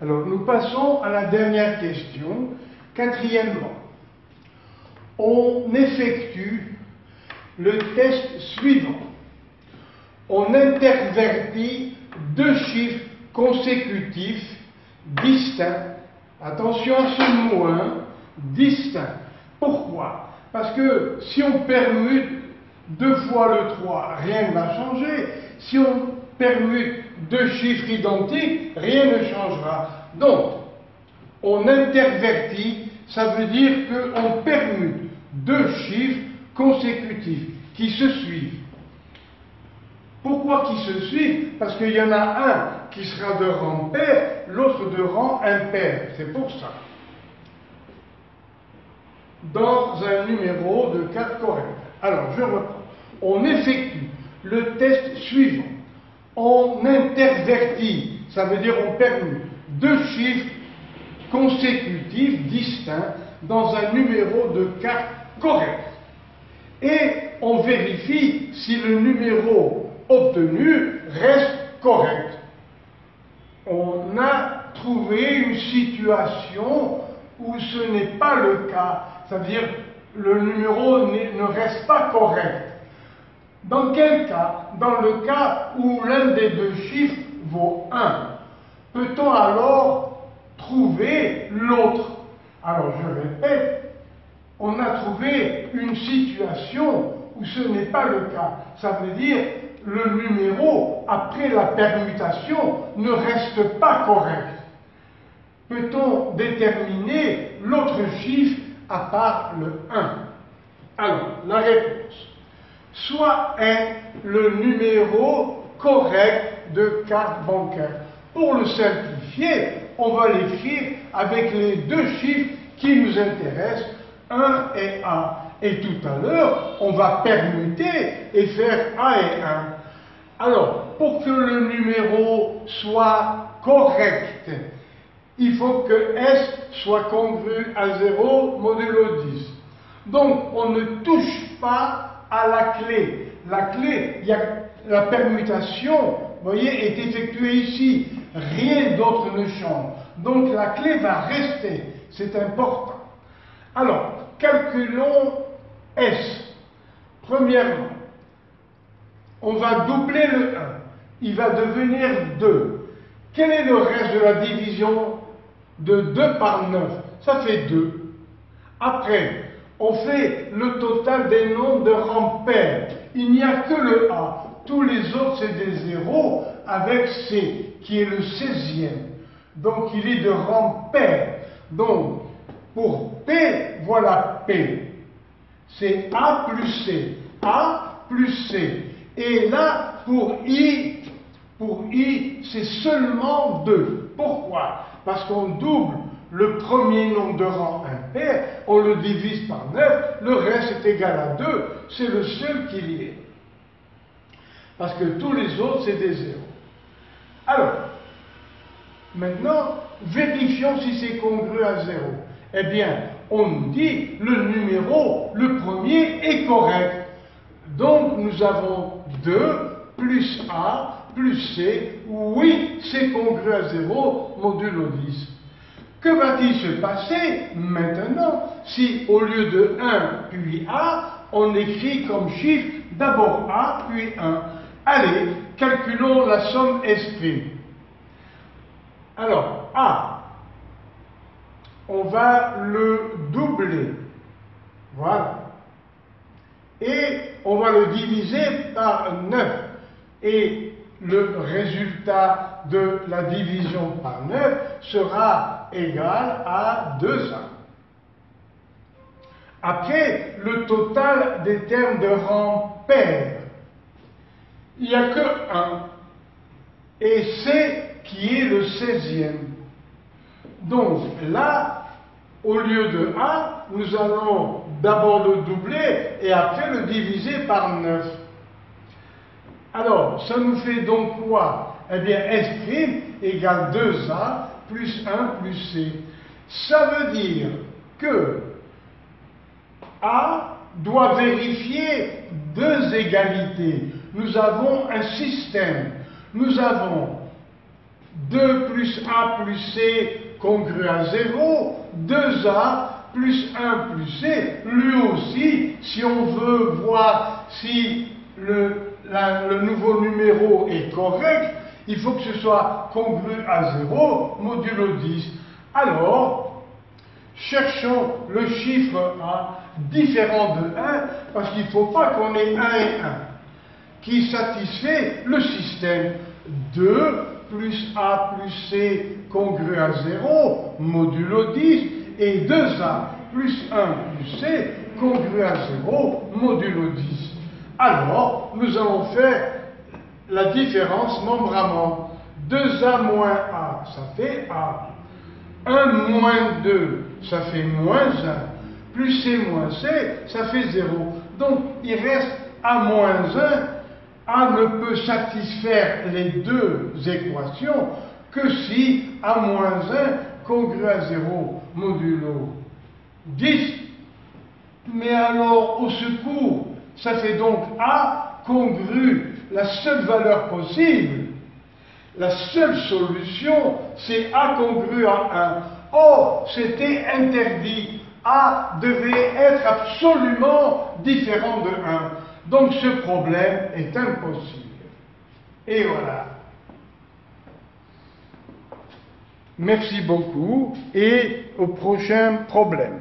Alors, nous passons à la dernière question. Quatrièmement, on effectue le test suivant. On intervertit deux chiffres consécutifs distincts. Attention à ce mot, hein, distinct. Pourquoi? Parce que si on permute 2 fois le 3, rien ne va changer. Si on permute deux chiffres identiques, rien ne changera. Donc, on intervertit, ça veut dire qu'on permute deux chiffres consécutifs qui se suivent. Pourquoi qui se suivent? Parce qu'il y en a un qui sera de rang pair, l'autre de rang impair. C'est pour ça. Dans un numéro de 4 correct. Alors, je reprends. On effectue le test suivant. On intervertit, ça veut dire on permute deux chiffres consécutifs distincts dans un numéro de 4 correct. Et on vérifie si le numéro obtenu reste correct. On a trouvé une situation où ce n'est pas le cas, c'est-à-dire le numéro ne reste pas correct. Dans quel cas? Dans le cas où l'un des deux chiffres vaut 1. Peut-on alors trouver l'autre? Alors je répète, on a trouvé une situation où ce n'est pas le cas. Ça veut dire le numéro, après la permutation, ne reste pas correct. Peut-on déterminer l'autre chiffre à part le 1? Alors, la réponse. Soit est le numéro correct de carte bancaire. Pour le simplifier, on va l'écrire avec les deux chiffres qui nous intéressent, 1 et A. Et tout à l'heure, on va permuter et faire A et 1. Alors, pour que le numéro soit correct, il faut que S soit congru à 0 modulo 10. Donc, on ne touche pas à la clé. La clé, la permutation, vous voyez, est effectuée ici. Rien d'autre ne change. Donc, la clé va rester. C'est important. Alors, calculons S. Premièrement, on va doubler le 1. Il va devenir 2. Quel est le reste de la division de 2 par 9? Ça fait 2. Après, on fait le total des nombres de rang pair. Il n'y a que le A. Tous les autres, c'est des zéros avec C, qui est le 16e. Donc, il est de rang pair. Donc, pour P, voilà P. C'est A plus C. A plus C. Et là, pour I, c'est seulement 2. Pourquoi? Parce qu'on double le premier nombre de rang impair, on le divise par 9, le reste est égal à 2, c'est le seul qu'il y ait. Parce que tous les autres, c'est des zéros. Alors, maintenant, vérifions si c'est congru à 0. Eh bien, on nous dit, le numéro, le premier, est correct. Donc, nous avons 2 plus A plus C. Oui, c'est congru à 0, modulo 10. Que va-t-il se passer maintenant si, au lieu de 1 puis A, on écrit comme chiffre d'abord A puis 1? Allez, calculons la somme S'. Alors, A, on va le doubler. Voilà. Et on va le diviser par 9. Et le résultat de la division par 9 sera égal à 2A. Après, le total des termes de rang pair. Il n'y a que 1. Et C qui est le 16e. Donc là, au lieu de A, nous allons d'abord le doubler et après le diviser par 9. Alors, ça nous fait donc quoi? Eh bien, S' égale 2A plus 1 plus C. Ça veut dire que A doit vérifier deux égalités. Nous avons un système. Nous avons 2 plus A plus C congru à 0, 2A plus 1 plus C, lui aussi, si on veut voir si le nouveau numéro est correct, il faut que ce soit congru à 0 modulo 10. Alors, cherchons le chiffre A différent de 1, parce qu'il ne faut pas qu'on ait 1 et 1, qui satisfait le système 2 plus A plus C congru à 0 modulo 10 et 2A plus 1 plus C congru à 0 modulo 10. Alors, nous allons faire la différence membre à membre. 2A moins A, ça fait A. 1 moins 2, ça fait moins 1. Plus C moins C, ça fait 0. Donc, il reste A moins 1. A ne peut satisfaire les deux équations que si A moins 1 congru à 0 modulo 10. Mais alors, au secours, ça fait donc A congru, la seule valeur possible, la seule solution, c'est A congru à 1. Or, c'était interdit. A devait être absolument différent de 1. Donc ce problème est impossible. Et voilà. Merci beaucoup et au prochain problème.